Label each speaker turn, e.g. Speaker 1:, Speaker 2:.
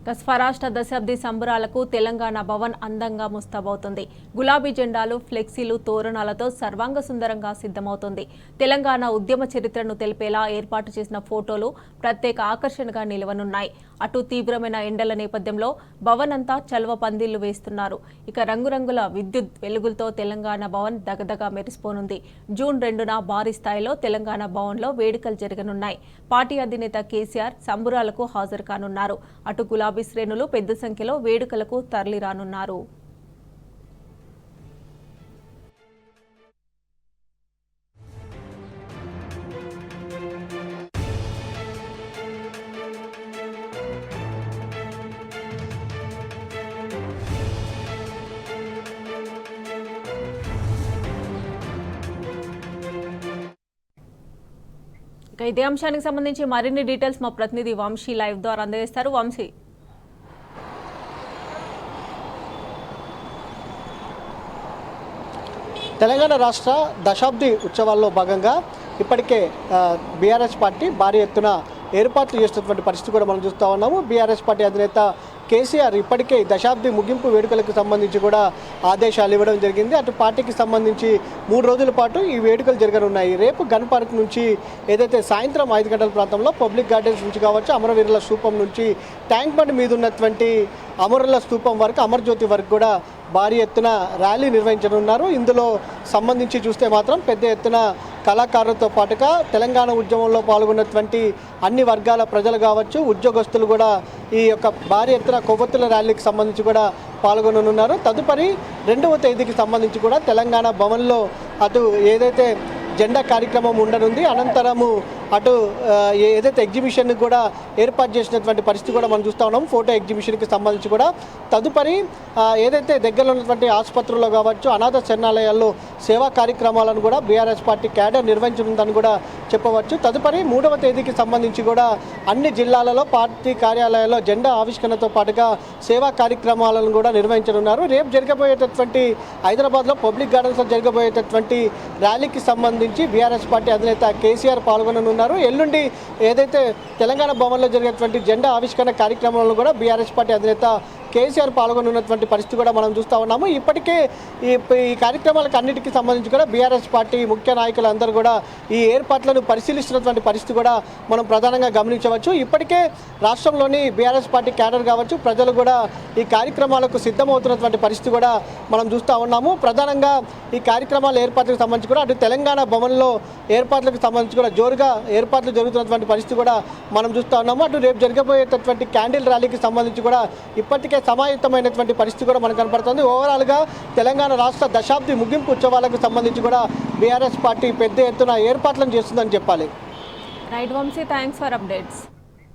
Speaker 1: స్వరాష్ట్ర దశాబ్ది సంబరాలకు తెలంగాణ భవన్ అందంగా ముస్తాబవుతుంది. గులాబీ జెండాలు, ఫ్లెక్సీలు, తోరణాలతో సర్వాంగ సుందరంగా సిద్ధమవుతుంది. తెలంగాణ ఉద్యమ చరిత్రను తెలిపేలా ఏర్పాటు చేసిన ఫోటోలు ప్రత్యేక ఆకర్షణగా నిలవనున్నాయి. అటు తీవ్రమైన ఎండల నేపథ్యంలో భవన్ అంతా చల్వ పందిళ్లు వేస్తున్నారు. ఇక రంగురంగుల విద్యుత్ వెలుగులతో తెలంగాణ భవన్ దగదగా మెరిసిపోనుంది. జూన్ 2న భారీ స్థాయిలో తెలంగాణ భవన్లో వేడుకలు జరగనున్నాయి. పార్టీ అధినేత కేసీఆర్ సంబురాలకు హాజరు కానున్నారు. అటు గులాబీ శ్రేణులు పెద్ద సంఖ్యలో వేడుకలకు తరలిరానున్నారు. ఇదే అంశానికి సంబంధించి మరిన్ని డీటెయిల్స్ మా ప్రతినిధి వంశీ లైవ్ ద్వారా అందజేస్తారు. వంశీ,
Speaker 2: తెలంగాణ రాష్ట్ర దశాబ్ది ఉత్సవాల్లో భాగంగా ఇప్పటికే బీఆర్ఎస్ పార్టీ భారీ ఎత్తున ఏర్పాట్లు చేస్తున్నటువంటి పరిస్థితి కూడా మనం చూస్తూ ఉన్నాము. బీఆర్ఎస్ పార్టీ అధినేత కేసీఆర్ ఇప్పటికే దశాబ్ది ముగింపు వేడుకలకు సంబంధించి కూడా ఆదేశాలు ఇవ్వడం జరిగింది. అటు పార్టీకి సంబంధించి 3 రోజుల పాటు ఈ వేడుకలు జరగనున్నాయి. రేపు గన్ పార్క్ నుంచి ఏదైతే సాయంత్రం 5 గంటల ప్రాంతంలో పబ్లిక్ గార్డెన్స్ నుంచి కావచ్చు, అమరవీరుల స్తూపం నుంచి ట్యాంక్ బండ్ మీద ఉన్నటువంటి అమరుల స్తూపం వరకు, అమర్జ్యోతి వరకు కూడా భారీ ఎత్తున ర్యాలీ నిర్వహించనున్నారు. ఇందులో సంబంధించి చూస్తే మాత్రం పెద్ద ఎత్తున కళాకారులతో పాటుగా తెలంగాణ ఉద్యమంలో పాల్గొన్నటువంటి అన్ని వర్గాల ప్రజలు కావచ్చు, ఉద్యోగస్తులు కూడా ఈ యొక్క భారీ ఎత్తున కొవ్వొత్తుల ర్యాలీకి సంబంధించి కూడా పాల్గొననున్నారు. తదుపరి 2వ తేదీకి సంబంధించి కూడా తెలంగాణ భవన్లో అటు ఏదైతే జెండా కార్యక్రమం ఉండనుంది. అనంతరము అటు ఏదైతే ఎగ్జిబిషన్ కూడా ఏర్పాటు చేసినటువంటి పరిస్థితి కూడా మనం చూస్తూ ఉన్నాం. ఫోటో ఎగ్జిబిషన్కి సంబంధించి కూడా తదుపరి ఏదైతే దగ్గరలో ఉన్నటువంటి ఆసుపత్రుల్లో కావచ్చు, అనాథ శరణాలయాల్లో సేవా కార్యక్రమాలను కూడా బీఆర్ఎస్ పార్టీ క్యాడర్ నిర్వహించనుందని కూడా చెప్పవచ్చు. తదుపరి 3వ తేదీకి సంబంధించి కూడా అన్ని జిల్లాలలో పార్టీ కార్యాలయాల్లో జెండా ఆవిష్కరణతో పాటుగా సేవా కార్యక్రమాలను కూడా నిర్వహించనున్నారు. రేపు జరగబోయేటటువంటి హైదరాబాద్లో పబ్లిక్ గార్డెన్స్లో జరగబోయేటటువంటి ర్యాలీకి సంబంధించి బీఆర్ఎస్ పార్టీ అధినేత కేసీఆర్ పాల్గొననున్నారు. ఎల్లుండి ఏదైతే తెలంగాణ భవన్లో జరిగేటువంటి జెండా ఆవిష్కరణ కార్యక్రమంలో కూడా బీఆర్ఎస్ పార్టీ అధినేత కేసీఆర్ పాల్గొనున్నటువంటి పరిస్థితి కూడా మనం చూస్తూ ఉన్నాము. ఇప్పటికే ఈ కార్యక్రమాలకు అన్నిటికీ సంబంధించి కూడా బీఆర్ఎస్ పార్టీ ముఖ్య నాయకులందరూ కూడా ఈ ఏర్పాట్లను పరిశీలిస్తున్నటువంటి పరిస్థితి కూడా మనం ప్రధానంగా గమనించవచ్చు. ఇప్పటికే రాష్ట్రంలోని బీఆర్ఎస్ పార్టీ క్యాడర్ కావచ్చు, ప్రజలు కూడా ఈ కార్యక్రమాలకు సిద్ధమవుతున్నటువంటి పరిస్థితి కూడా మనం చూస్తూ ఉన్నాము. ప్రధానంగా ఈ కార్యక్రమాల ఏర్పాట్లకు సంబంధించి కూడా అటు తెలంగాణ భవన్లో ఏర్పాట్లకు సంబంధించి కూడా జోరుగా ఏర్పాట్లు జరుగుతున్నటువంటి పరిస్థితి కూడా మనం చూస్తూ ఉన్నాము. అటు రేపు జరగబోయేటటువంటి క్యాండిల్ ర్యాలీకి సంబంధించి కూడా ఇప్పటికే సమాయత్తమైనటువంటి పరిస్థితి కూడా మనకు కనపడుతుంది. ఓవరాల్గా తెలంగాణ రాష్ట్ర దశాబ్ది ముగింపు ఉత్సవాలకు సంబంధించి కూడా బీఆర్ఎస్ పార్టీ పెద్ద ఎత్తున ఏర్పాట్లను చేస్తుందని చెప్పాలి.
Speaker 1: Right Vamshi, thanks for updates.